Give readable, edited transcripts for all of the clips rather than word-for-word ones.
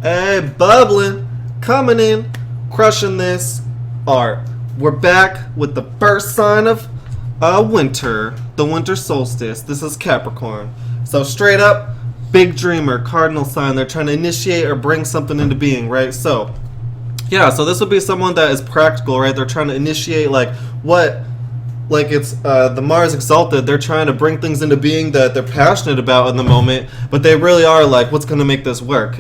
Hey, bubbling, coming in, crushing this art. We're back with the first sign of winter, the winter solstice. This is Capricorn. So straight up, big dreamer, cardinal sign. They're trying to initiate or bring something into being, right? So, yeah, so this would be someone that is practical, right? They're trying to initiate, it's the Mars exalted. They're trying to bring things into being that they're passionate about in the moment, but they really are like, what's going to make this work?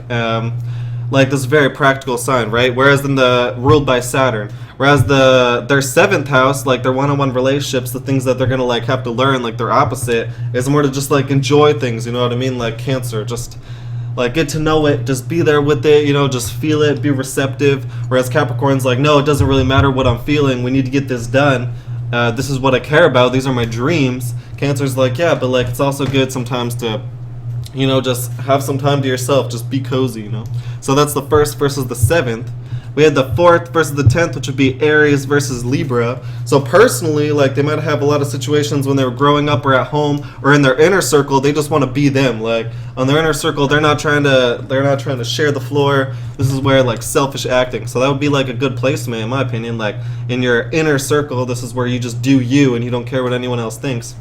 This very practical sign, right? Whereas in the ruled by Saturn, whereas their seventh house, like their one-on-one relationships, the things that they're gonna like have to learn, like their opposite, is more to just like enjoy things. You know what I mean? Like Cancer, just like get to know it, just be there with it. You know, just feel it, be receptive. Whereas Capricorn's like, no, it doesn't really matter what I'm feeling. We need to get this done. This is what I care about. These are my dreams. Cancer's like, yeah, but like it's also good sometimes to, you know, just have some time to yourself. Just be cozy, you know. So that's the first versus the seventh. We had the fourth versus the 10th, which would be Aries versus Libra. So personally, like they might have a lot of situations when they were growing up or at home or in their inner circle, they just want to be them. Like on their inner circle, they're not trying to share the floor. This is where like selfish acting. So that would be like a good placement in my opinion. Like in your inner circle, this is where you just do you and you don't care what anyone else thinks.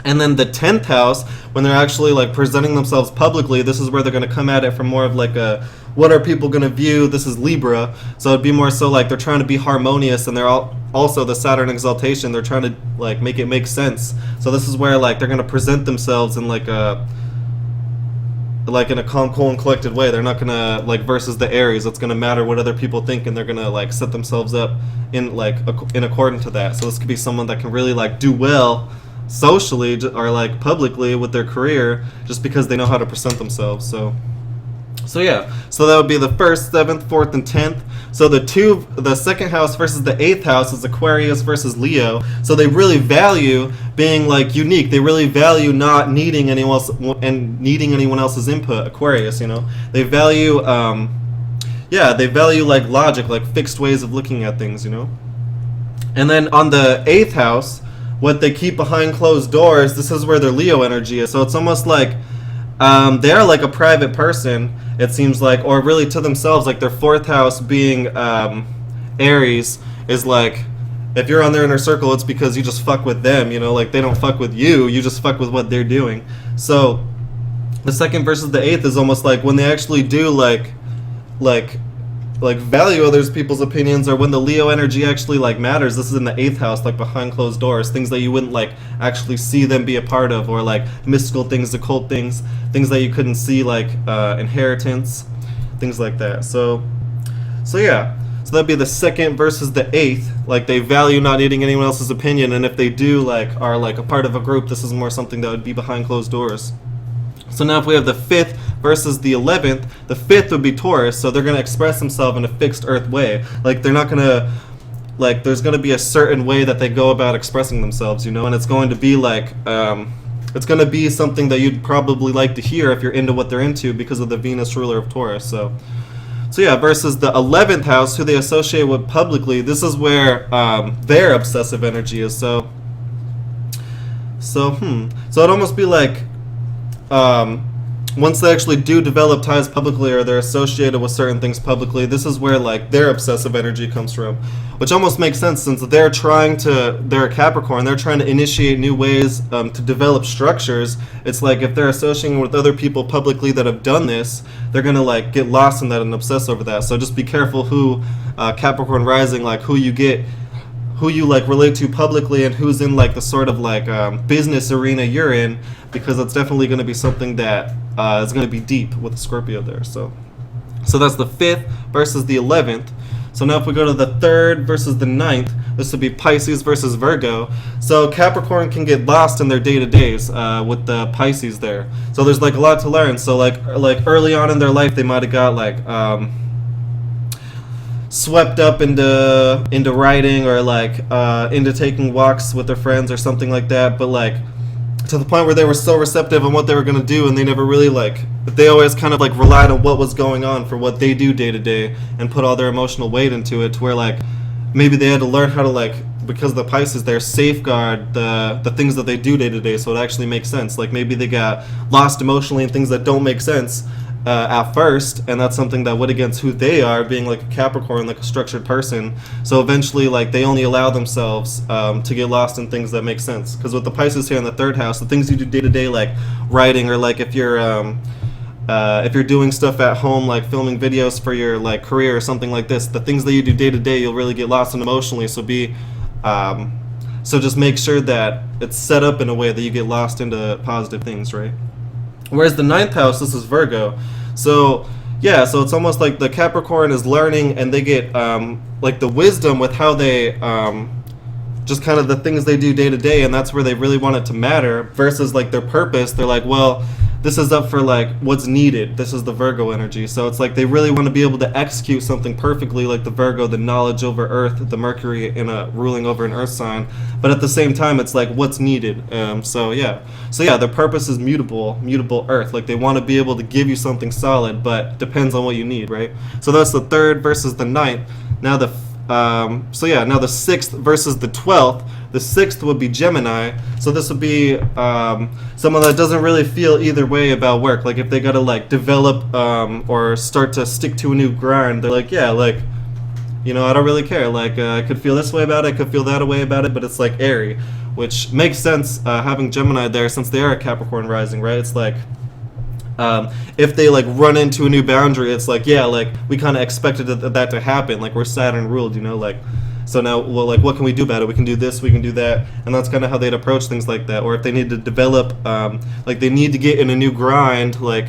And then the 10th house, when they're actually like presenting themselves publicly, this is where they're going to come at it from more of like a, what are people going to view? This is Libra. So it'd be more so like they're trying to be harmonious, and they're also the Saturn exaltation. They're trying to like make it make sense. So this is where like they're going to present themselves in like in a calm, cool, and collected way. They're not going to like versus the Aries. It's going to matter what other people think, and they're going to like set themselves up in like in accordance to that. So this could be someone that can really like do well socially or like publicly with their career just because they know how to present themselves. So yeah, so that would be the first, seventh, fourth, and 10th. So the second house versus the eighth house is Aquarius versus Leo. So they really value being like unique. They really value not needing anyone else and needing anyone else's input. Aquarius, you know, they value they value like logic, like fixed ways of looking at things, you know. And then on the eighth house, what they keep behind closed doors, this is where their Leo energy is. So it's almost like they're like a private person, it seems like, or really to themselves. Like their fourth house being Aries is like, if you're on their inner circle, it's because you just fuck with them, you know, like they don't fuck with you, you just fuck with what they're doing. So the second versus the eighth is almost like when they actually do like value others people's opinions, or when the Leo energy actually like matters. This is in the eighth house, like behind closed doors, things that you wouldn't like actually see them be a part of, or like mystical things, occult things that you couldn't see, like inheritance, things like that. So yeah, so that'd be the second versus the eighth. Like they value not needing anyone else's opinion, and if they do like are like a part of a group, this is more something that would be behind closed doors. So now if we have the 5th versus the 11th, the 5th would be Taurus, so they're going to express themselves in a fixed earth way. Like they're not going to, like there's going to be a certain way that they go about expressing themselves, you know, and it's going to be like, it's going to be something that you'd probably like to hear if you're into what they're into because of the Venus ruler of Taurus. So yeah, versus the 11th house, who they associate with publicly, this is where their obsessive energy is. So it'd almost be like, once they actually do develop ties publicly, or they're associated with certain things publicly, this is where like their obsessive energy comes from, which almost makes sense since they're a Capricorn, they're trying to initiate new ways to develop structures. It's like if they're associating with other people publicly that have done this, they're gonna like get lost in that and obsess over that. So just be careful who Capricorn rising, like who you like relate to publicly, and who's in like the sort of like business arena you're in, because it's definitely going to be something that is going to be deep with Scorpio there. So that's the 5th versus the 11th. So now if we go to the 3rd versus the 9th, this would be Pisces versus Virgo. So Capricorn can get lost in their day-to-days with the Pisces there. So there's like a lot to learn. So like early on in their life, they might have got like swept up into writing, or like into taking walks with their friends or something like that, but like to the point where they were so receptive on what they were going to do, and they never really they always kind of like relied on what was going on for what they do day to day, and put all their emotional weight into it, to where like maybe they had to learn how to like, because the Pisces there, safeguard the things that they do day to day, so it actually makes sense. Like maybe they got lost emotionally in things that don't make sense, at first, and that's something that went against who they are, being like a Capricorn, like a structured person. So eventually, like, they only allow themselves to get lost in things that make sense. Because with the Pisces here in the third house, the things you do day to day, like writing, or like if you're doing stuff at home, like filming videos for your like career or something like this, the things that you do day to day, you'll really get lost in emotionally. So so just make sure that it's set up in a way that you get lost into positive things, right? Whereas the ninth house, this is Virgo. So yeah, so it's almost like the Capricorn is learning, and they get like the wisdom with how they just kind of the things they do day to day, and that's where they really want it to matter. Versus like their purpose, they're like, well, this is up for like what's needed. This is the Virgo energy. So it's like they really want to be able to execute something perfectly, like the Virgo, the knowledge over Earth, the Mercury in a ruling over an Earth sign. But at the same time, it's like what's needed. So yeah, their purpose is mutable Earth. Like they want to be able to give you something solid, but depends on what you need, right? So that's the third versus the ninth. Now now the 6th versus the 12th. The 6th would be Gemini. So this would be someone that doesn't really feel either way about work. Like if they gotta like develop or start to stick to a new grind, they're like, yeah, like, you know, I don't really care. Like I could feel this way about it, I could feel that way about it, but it's like airy, which makes sense having Gemini there since they are a Capricorn rising, right? It's like if they like run into a new boundary, it's like, yeah, like we kind of expected that to happen. Like we're Saturn ruled, you know, like, so now, well, like what can we do about it? We can do this, we can do that, and that's kind of how they'd approach things like that. Or if they need to develop, like they need to get in a new grind, like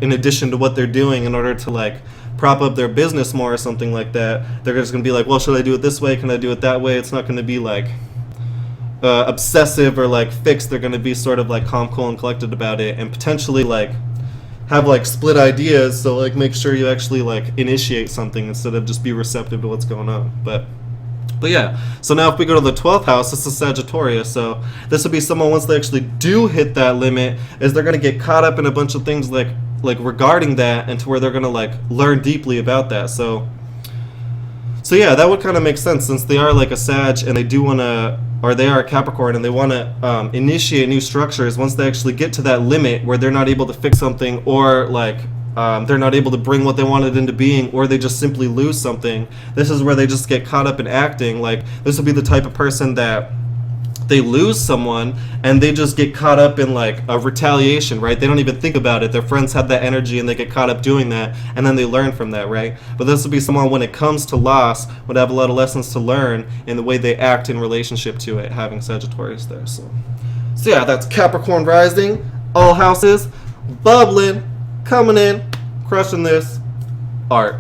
in addition to what they're doing in order to like prop up their business more or something like that, they're just gonna be like, well, should I do it this way? Can I do it that way? It's not gonna be like obsessive or like fixed. They're gonna be sort of like calm, cool, and collected about it, and potentially like have like split ideas. So like make sure you actually like initiate something instead of just be receptive to what's going on. But yeah, so now if we go to the 12th house, this is Sagittarius. So this would be someone, once they actually do hit that limit, is they're going to get caught up in a bunch of things like regarding that, and to where they're going to like learn deeply about that. So yeah, that would kind of make sense since they are like a Sag, and they do want to, or they are a Capricorn, and they want to initiate new structures. Once they actually get to that limit where they're not able to fix something, or like they're not able to bring what they wanted into being, or they just simply lose something, this is where they just get caught up in acting. Like this would be the type of person that they lose someone and they just get caught up in like a retaliation, right? They don't even think about it. Their friends have that energy and they get caught up doing that, and then they learn from that, right? But this would be someone, when it comes to loss, would have a lot of lessons to learn in the way they act in relationship to it, having Sagittarius there. So yeah, that's Capricorn rising, all houses, bubbling, coming in, crushing this art.